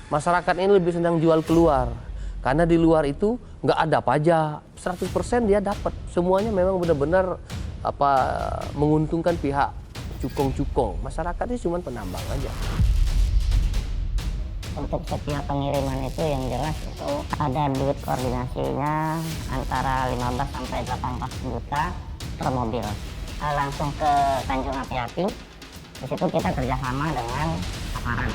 Masyarakat ini lebih senang jual keluar. Karena di luar itu nggak ada pajak, 100% dia dapat. Semuanya memang benar-benar menguntungkan pihak cukong-cukong. Masyarakat ini cuma penambang aja. Untuk setiap pengiriman itu yang jelas itu ada duit koordinasinya antara 15 sampai 18 juta per mobil. Langsung ke Tanjung Api-Api, di situ kita kerjasama dengan aparat.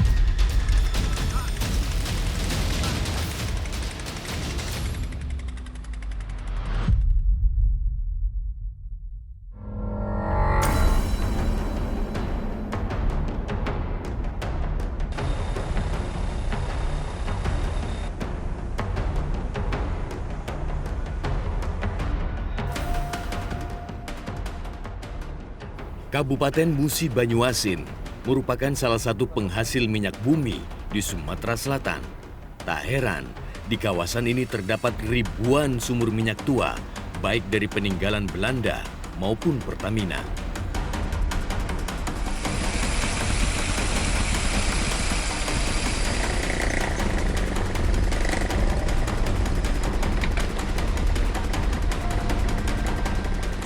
Kabupaten Musi Banyuasin merupakan salah satu penghasil minyak bumi di Sumatera Selatan. Tak heran, di kawasan ini terdapat ribuan sumur minyak tua, baik dari peninggalan Belanda maupun Pertamina.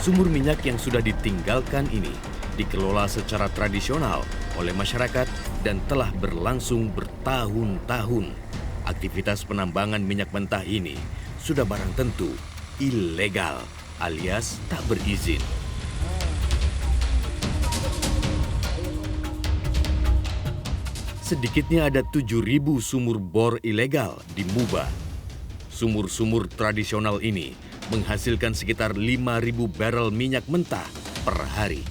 Sumur minyak yang sudah ditinggalkan ini dikelola secara tradisional oleh masyarakat dan telah berlangsung bertahun-tahun. Aktivitas penambangan minyak mentah ini sudah barang tentu ilegal alias tak berizin. Sedikitnya ada 7.000 sumur bor ilegal di Muba. Sumur-sumur tradisional ini menghasilkan sekitar 5.000 barel minyak mentah per hari.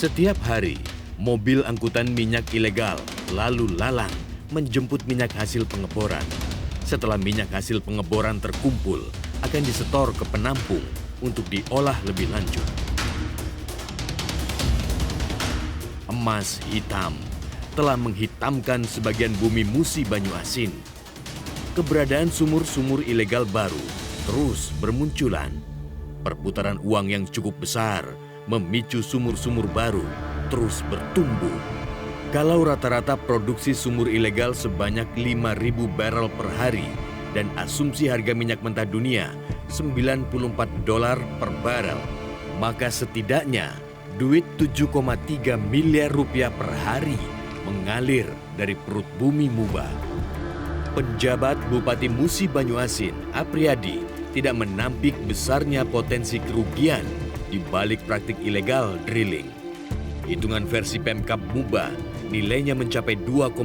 Setiap hari, mobil angkutan minyak ilegal lalu lalang menjemput minyak hasil pengeboran. Setelah minyak hasil pengeboran terkumpul, akan disetor ke penampung untuk diolah lebih lanjut. Emas hitam telah menghitamkan sebagian bumi Musi Banyuasin. Keberadaan sumur-sumur ilegal baru terus bermunculan. Perputaran uang yang cukup besar memicu sumur-sumur baru terus bertumbuh. Kalau rata-rata produksi sumur ilegal sebanyak 5.000 barel per hari dan asumsi harga minyak mentah dunia $94 per barel, maka setidaknya duit 7,3 miliar rupiah per hari mengalir dari perut bumi Muba. Penjabat Bupati Musi Banyuasin, Apriyadi, tidak menampik besarnya potensi kerugian di balik praktik ilegal drilling. Hitungan versi Pemkab Muba nilainya mencapai 2,5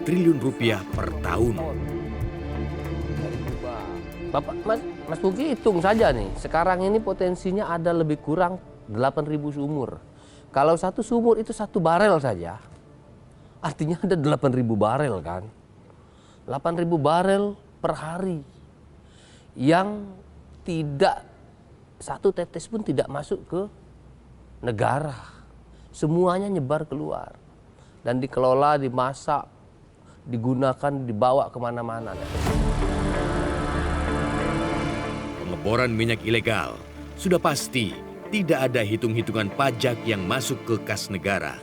triliun rupiah per tahun. Bapak, Mas Puki hitung saja nih, sekarang ini potensinya ada lebih kurang 8.000 sumur. Kalau satu sumur itu 1 barel saja, artinya ada 8.000 barel kan. 8.000 barel per hari yang tidak satu tetes pun tidak masuk ke negara. Semuanya nyebar keluar dan dikelola, dimasak, digunakan, dibawa kemana-mana. Pengeboran minyak ilegal sudah pasti tidak ada hitung-hitungan pajak yang masuk ke kas negara.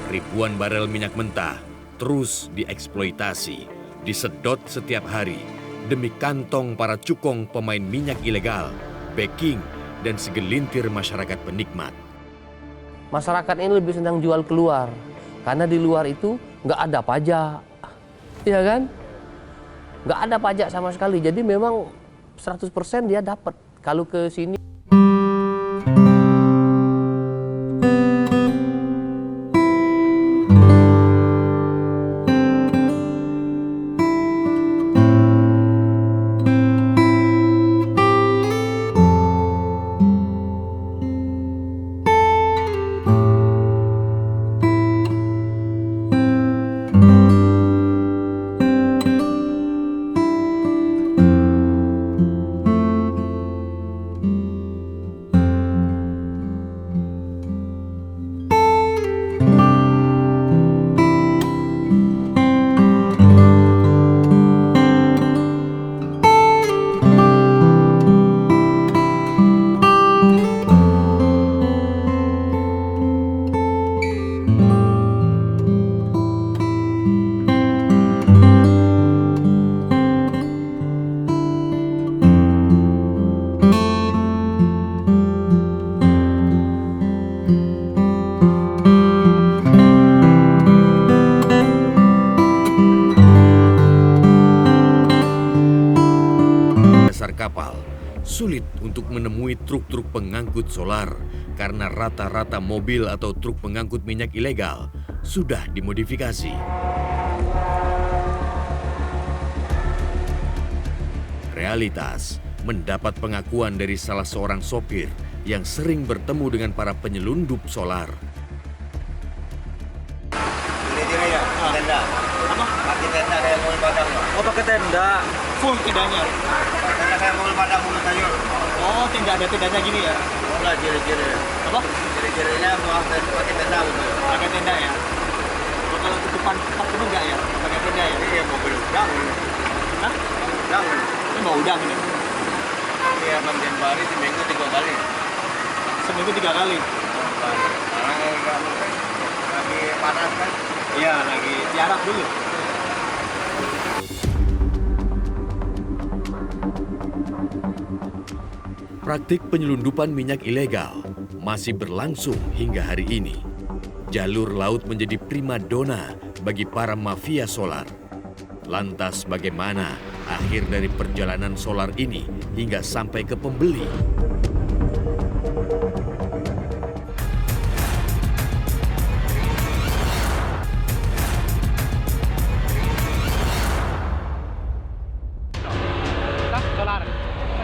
Ribuan barel minyak mentah terus dieksploitasi, disedot setiap hari demi kantong para cukong pemain minyak ilegal, backing, dan segelintir masyarakat penikmat. Masyarakat ini lebih senang jual keluar, karena di luar itu nggak ada pajak, ya kan? Nggak ada pajak sama sekali, jadi memang 100% dia dapat. Kalau ke sini dasar kapal, sulit untuk menemui truk-truk pengangkut solar karena rata-rata mobil atau truk pengangkut minyak ilegal sudah dimodifikasi. Realitas mendapat pengakuan dari salah seorang sopir yang sering bertemu dengan para penyelundup solar. Ini ya, tenda. Apa? Pakai tenda kayak mobil padang. Oh, pakai tenda. Full tendanya. Tenda kayak mobil padang menurut sayur. Oh, tenda ada tendanya gini ya. Lah ciri-ciri. Apa? Ciri-cirinya pakai tenda betul. Pakai tenda ya. Oh, kalau tutupan tempat itu enggak ya? Pakai tenda ya. Ini mobil udang. Hah? Udang. Ini mau udang ini. Iya, Bang Januari seminggu 3 kali. Seminggu 3 kali. Sekarang lagi panas kan? Iya, lagi tiarap dulu. Praktik penyelundupan minyak ilegal masih berlangsung hingga hari ini. Jalur laut menjadi primadona bagi para mafia solar. Lantas bagaimana akhir dari perjalanan solar ini hingga sampai ke pembeli? Solar.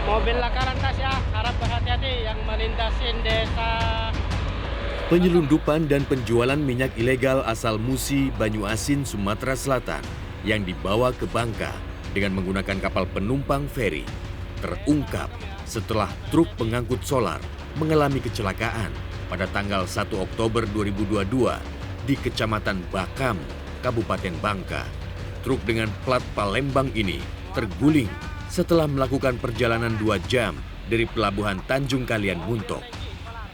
Mobil lakaran tas ya, harap berhati-hati yang melintasin desa. Penyelundupan dan penjualan minyak ilegal asal Musi, Banyuasin, Sumatera Selatan yang dibawa ke Bangka dengan menggunakan kapal penumpang feri terungkap setelah truk pengangkut solar mengalami kecelakaan pada tanggal 1 Oktober 2022 di Kecamatan Bakam, Kabupaten Bangka. Truk dengan plat Palembang ini terguling setelah melakukan perjalanan 2 jam dari pelabuhan Tanjung Kalian Muntok.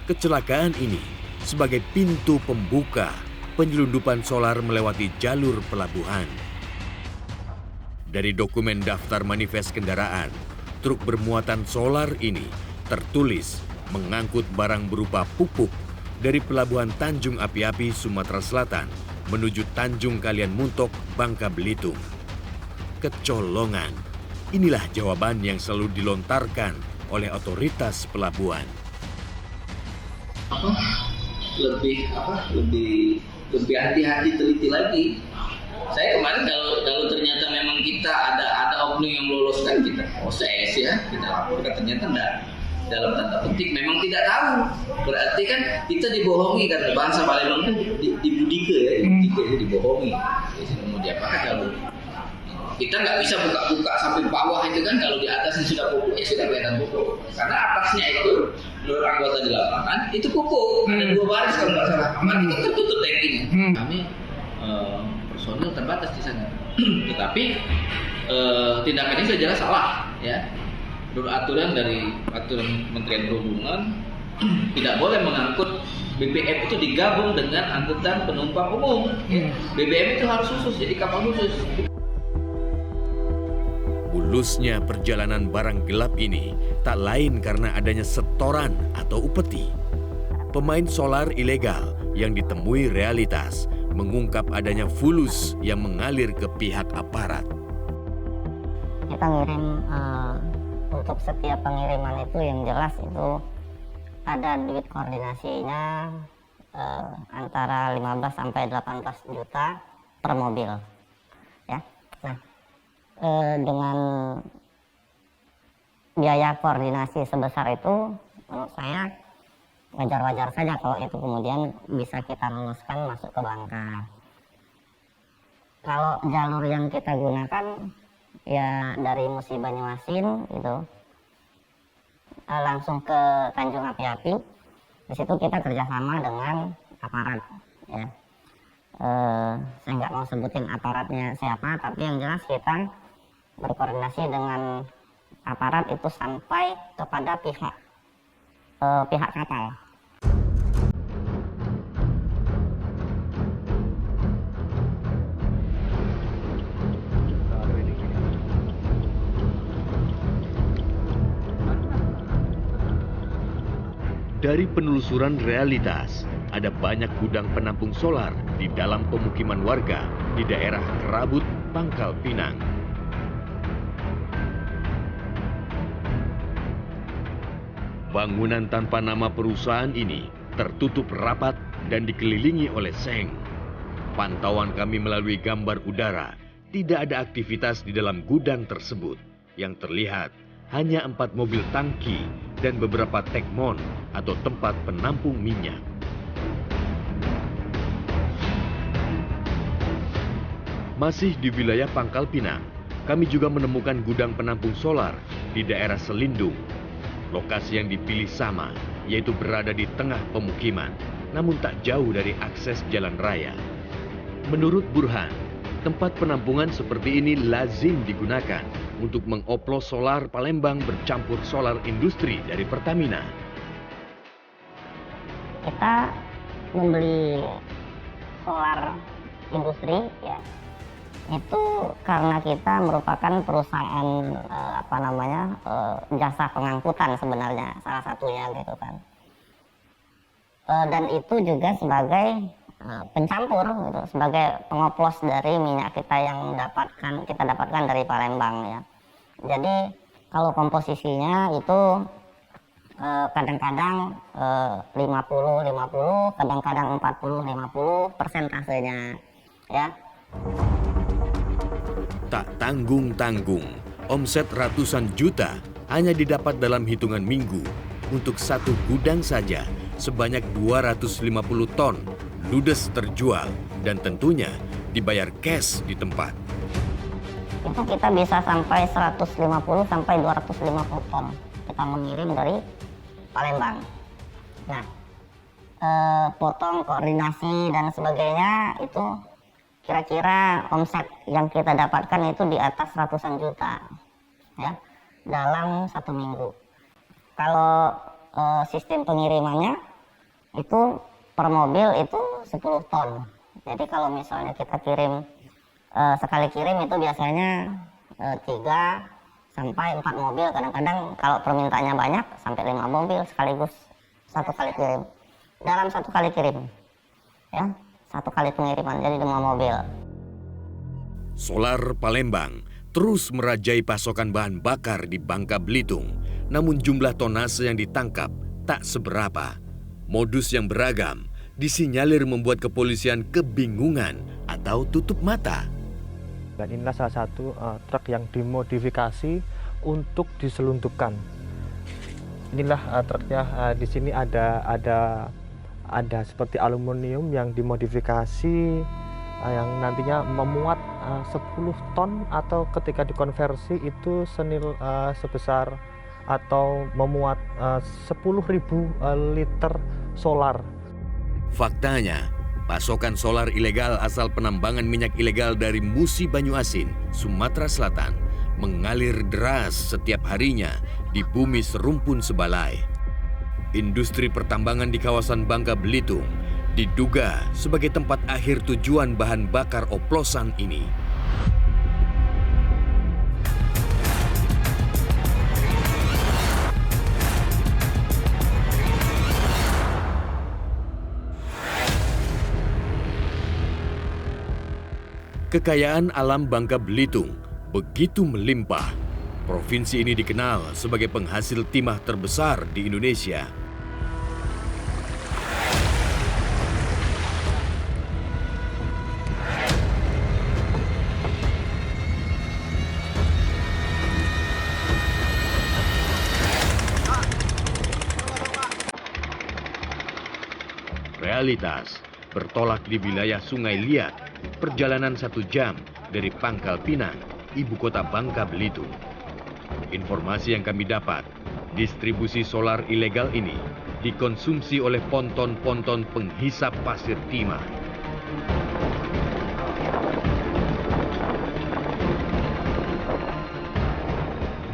Kecelakaan ini sebagai pintu pembuka penyelundupan solar melewati jalur pelabuhan. Dari dokumen daftar manifest kendaraan, truk bermuatan solar ini tertulis mengangkut barang berupa pupuk dari pelabuhan Tanjung Api-Api, Sumatera Selatan menuju Tanjung Kalian Muntok, Bangka Belitung. Kecolongan, inilah jawaban yang selalu dilontarkan oleh otoritas pelabuhan. Lebih hati-hati, teliti lagi. Saya kemarin kalau ternyata memang kita ada oknum yang meloloskan, kita proses ya, kita laporkan, ternyata enggak, dalam tanda petik memang tidak tahu, berarti kan kita dibohongi, karena bahasa Palembang itu dibudike ya, dibohongi. Jadi mau diapakan kalau kita nggak bisa buka-buka sampai bawah itu kan, kalau di atasnya sudah pupuk ya sudah kelihatan pupuk, karena atasnya itu menurut anggota di lapangan itu pupuk, ada 2 baris kalau nggak salah, mati kan tertutup tankinya. Kami personil terbatas di sana, tetapi tindakan ini sudah jelas salah ya. Menurut aturan Kementerian Perhubungan tidak boleh mengangkut BBM itu digabung dengan angkutan penumpang umum. BBM itu harus khusus, jadi kapal khusus. Bulusnya perjalanan barang gelap ini tak lain karena adanya setoran atau upeti. Pemain solar ilegal yang ditemui Realitas mengungkap adanya fulus yang mengalir ke pihak aparat. Kita ngirim untuk setiap pengiriman itu yang jelas itu ada duit koordinasinya antara 15 sampai 18 juta per mobil ya. Nah, dengan biaya koordinasi sebesar itu menurut saya wajar-wajar saja kalau itu kemudian bisa kita luluskan masuk ke Bangka. Kalau jalur yang kita gunakan ya dari Musi Banyuasin itu langsung ke Tanjung Api-Api. Di situ kita kerjasama dengan aparat ya. Saya nggak mau sebutin aparatnya siapa, tapi yang jelas kita berkoordinasi dengan aparat itu sampai kepada pihak kapal. Dari penelusuran Realitas, ada banyak gudang penampung solar di dalam pemukiman warga di daerah Kerabut, Pangkal Pinang. Bangunan tanpa nama perusahaan ini tertutup rapat dan dikelilingi oleh seng. Pantauan kami melalui gambar udara, tidak ada aktivitas di dalam gudang tersebut. Yang terlihat hanya 4 mobil tangki dan beberapa tekmon atau tempat penampung minyak. Masih di wilayah Pangkal Pinang, kami juga menemukan gudang penampung solar di daerah Selindung. Lokasi yang dipilih sama, yaitu berada di tengah pemukiman, namun tak jauh dari akses jalan raya. Menurut Burhan, tempat penampungan seperti ini lazim digunakan untuk mengoplos solar Palembang bercampur solar industri dari Pertamina. Kita membeli solar industri ya, itu karena kita merupakan perusahaan jasa pengangkutan sebenarnya salah satunya gitu kan, dan itu juga sebagai pencampur gitu, sebagai pengoplos dari minyak kita yang kita dapatkan dari Palembang ya. Jadi kalau komposisinya itu kadang-kadang 50-50, kadang-kadang 40-50 persentasenya ya. Tak tanggung-tanggung, omset ratusan juta hanya didapat dalam hitungan minggu. Untuk satu gudang saja sebanyak 250 ton ludes terjual dan tentunya dibayar cash di tempat. Itu kita bisa sampai 150 sampai 250 ton kita mengirim dari Palembang. Nah, potong koordinasi dan sebagainya itu kira-kira omset yang kita dapatkan itu di atas ratusan juta ya dalam 1 minggu. Kalau sistem pengirimannya itu per mobil itu 10 ton. Jadi kalau misalnya kita kirim sekali kirim itu biasanya 3 sampai 4 mobil, kadang-kadang kalau permintaannya banyak sampai 5 mobil sekaligus satu kali kirim. Dalam 1 kali kirim ya, 1 kali pengiriman, jadi 5 mobil. Solar Palembang terus merajai pasokan bahan bakar di Bangka Belitung, namun jumlah tonase yang ditangkap tak seberapa. Modus yang beragam disinyalir membuat kepolisian kebingungan atau tutup mata. Dan inilah salah satu truk yang dimodifikasi untuk diselundupkan. Inilah truknya, di sini ada seperti aluminium yang dimodifikasi yang nantinya memuat 10 ton atau ketika dikonversi itu senil sebesar atau memuat 10.000 liter solar. Faktanya, pasokan solar ilegal asal penambangan minyak ilegal dari Musi Banyuasin, Sumatera Selatan mengalir deras setiap harinya di bumi serumpun Sebalai. Industri pertambangan di kawasan Bangka Belitung diduga sebagai tempat akhir tujuan bahan bakar oplosan ini. Kekayaan alam Bangka Belitung begitu melimpah. Provinsi ini dikenal sebagai penghasil timah terbesar di Indonesia. Realitas bertolak di wilayah Sungai Liat, perjalanan 1 jam dari Pangkal Pinang, ibu kota Bangka Belitung. Informasi yang kami dapat, distribusi solar ilegal ini dikonsumsi oleh ponton-ponton penghisap pasir timah.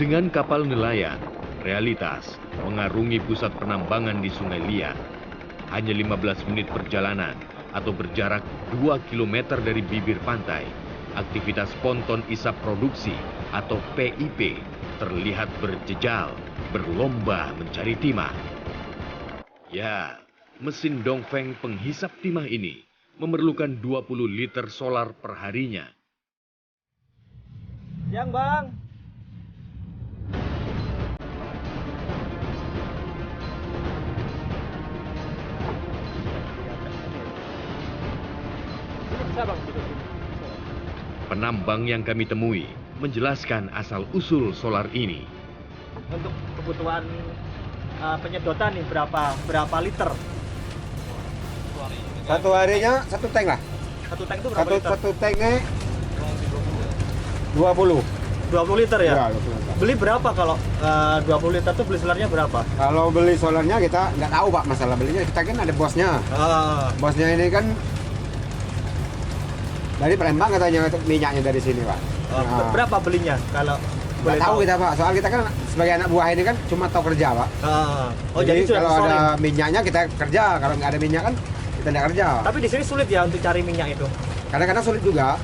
Dengan kapal nelayan, Realitas mengarungi pusat penambangan di Sungai Liat. Hanya 15 menit perjalanan atau berjarak 2 km dari bibir pantai, aktivitas ponton isap produksi atau PIP terlihat berjejal, berlomba mencari timah. Ya, mesin dongfeng penghisap timah ini memerlukan 20 liter solar perharinya. Siang, Bang. bisa bang gitu. Penambang yang kami temui menjelaskan asal-usul solar ini. Untuk kebutuhan penyedotan nih berapa liter? Satu harinya 1 tank lah. Satu tank itu berapa liter? Satu tanknya 20. 20 liter ya? Ya, 20 liter. Beli berapa kalau 20 liter tuh beli solarnya berapa? Kalau beli solarnya kita nggak tahu Pak masalah belinya. Kita kan ada bosnya. Bosnya ini kan dari Palembang katanya minyaknya dari sini Pak. Berapa belinya kalau nggak tahu kita Pak. Soal kita kan sebagai anak buah ini kan cuma tahu kerja Pak. Jadi kalau sudah ada minyaknya kita kerja. Kalau nggak ada minyak kan kita nggak kerja. Tapi di sini sulit ya untuk cari minyak itu? Kadang-kadang sulit juga.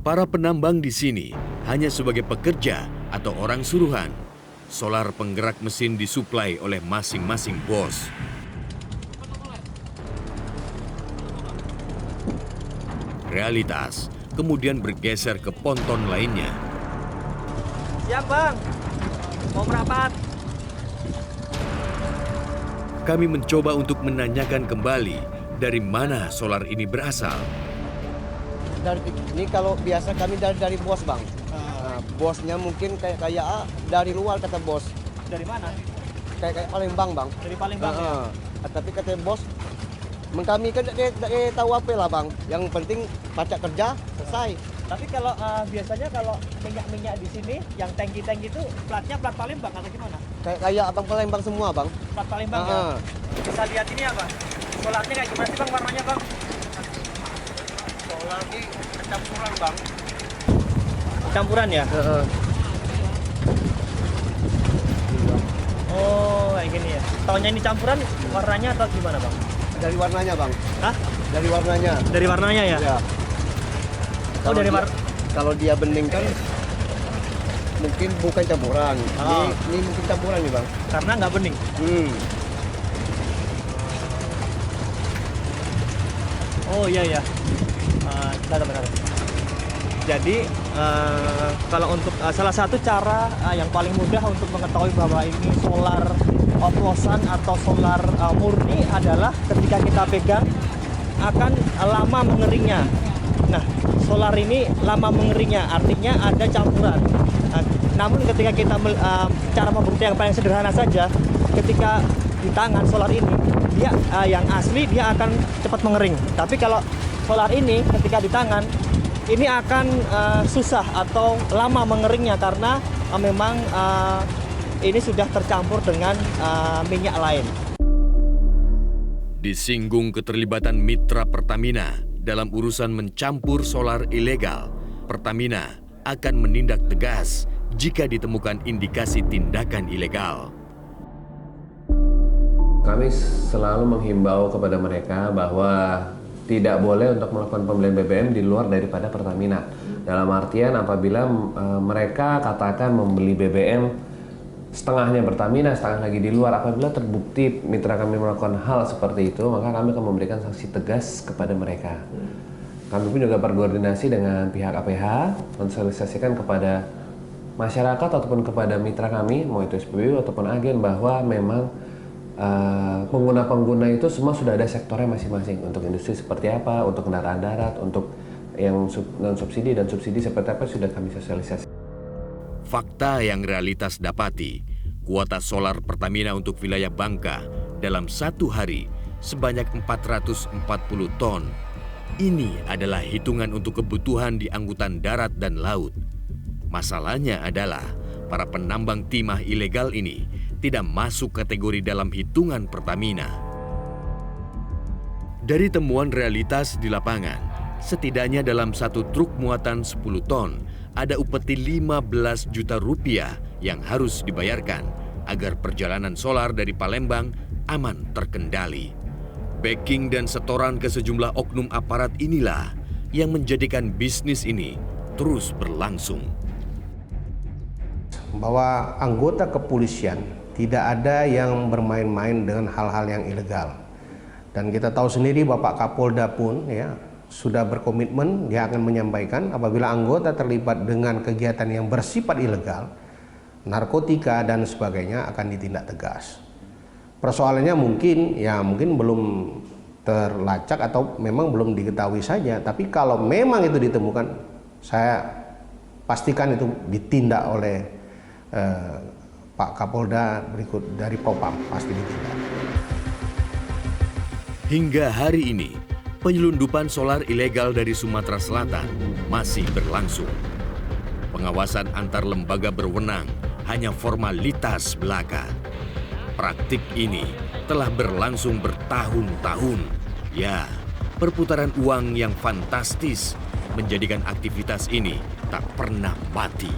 Para penambang di sini hanya sebagai pekerja atau orang suruhan. Solar penggerak mesin disuplai oleh masing-masing bos. Realitas kemudian bergeser ke ponton lainnya. Siap bang, mau merapat. Kami mencoba untuk menanyakan kembali dari mana solar ini berasal. Ini kalau biasa kami dari bos bang. Bosnya mungkin kayak dari luar kata bos. Dari mana? Kayak Palembang bang. Dari Palembang ya? Tapi kata bos, kami kan tidak tahu apa lah bang. Yang penting pacak kerja selesai. Tapi kalau biasanya kalau minyak di sini yang tangki-tangki itu platnya plat Palembang atau gimana? Kayak abang Palembang semua bang. Plat Palembang ya? Bisa lihat ini apa? Solarnya kayak gimana sih bang warnanya bang? Solar ini campuran bang. Campuran ya? Oh kayak gini ya. Taunya ini campuran warnanya atau gimana bang? Dari warnanya bang. Hah? Dari warnanya. Dari warnanya ya? Ya. Kalau dia bening kan mungkin bukan campuran. Ini mungkin campuran nih bang. Karena nggak bening. Oh iya ya. Bentar. Jadi kalau untuk salah satu cara yang paling mudah untuk mengetahui bahwa ini solar oplosan atau solar murni adalah ketika kita pegang akan lama mengeringnya. Nah, solar ini lama mengeringnya artinya ada campuran. Namun ketika kita cara membuktikan yang paling sederhana saja, ketika di tangan solar ini dia yang asli dia akan cepat mengering. Tapi kalau solar ini ketika di tangan ini akan susah atau lama mengeringnya karena memang ini sudah tercampur dengan minyak lain. Disinggung keterlibatan mitra Pertamina dalam urusan mencampur solar ilegal, Pertamina akan menindak tegas jika ditemukan indikasi tindakan ilegal. Kami selalu menghimbau kepada mereka bahwa tidak boleh untuk melakukan pembelian BBM di luar daripada Pertamina. Dalam artian apabila mereka katakan membeli BBM setengahnya Pertamina, setengah lagi di luar, apabila terbukti mitra kami melakukan hal seperti itu, maka kami akan memberikan sanksi tegas kepada mereka. Kami pun juga berkoordinasi dengan pihak APH, mensosialisasikan kepada masyarakat ataupun kepada mitra kami, mau itu SPBU ataupun agen, bahwa memang pengguna-pengguna itu semua sudah ada sektornya masing-masing. Untuk industri seperti apa, untuk kendaraan darat, untuk yang non-subsidi dan subsidi seperti apa sudah kami sosialisasi. Fakta yang realitas dapati, kuota solar Pertamina untuk wilayah Bangka dalam satu hari sebanyak 440 ton. Ini adalah hitungan untuk kebutuhan di angkutan darat dan laut. Masalahnya adalah para penambang timah ilegal ini tidak masuk kategori dalam hitungan Pertamina. Dari temuan realitas di lapangan, setidaknya dalam satu truk muatan 10 ton, ada upeti 15 juta rupiah yang harus dibayarkan agar perjalanan solar dari Palembang aman terkendali. Backing dan setoran ke sejumlah oknum aparat inilah yang menjadikan bisnis ini terus berlangsung. Bahwa anggota kepolisian tidak ada yang bermain-main dengan hal-hal yang ilegal. Dan kita tahu sendiri Bapak Kapolda pun ya sudah berkomitmen, dia akan menyampaikan apabila anggota terlibat dengan kegiatan yang bersifat ilegal, narkotika dan sebagainya akan ditindak tegas. Persoalannya mungkin belum terlacak atau memang belum diketahui saja. Tapi kalau memang itu ditemukan, saya pastikan itu ditindak oleh Pak Kapolda berikut dari Propam, pasti ditindak. Hingga hari ini, penyelundupan solar ilegal dari Sumatera Selatan masih berlangsung. Pengawasan antar lembaga berwenang hanya formalitas belaka. Praktik ini telah berlangsung bertahun-tahun. Ya, perputaran uang yang fantastis menjadikan aktivitas ini tak pernah mati.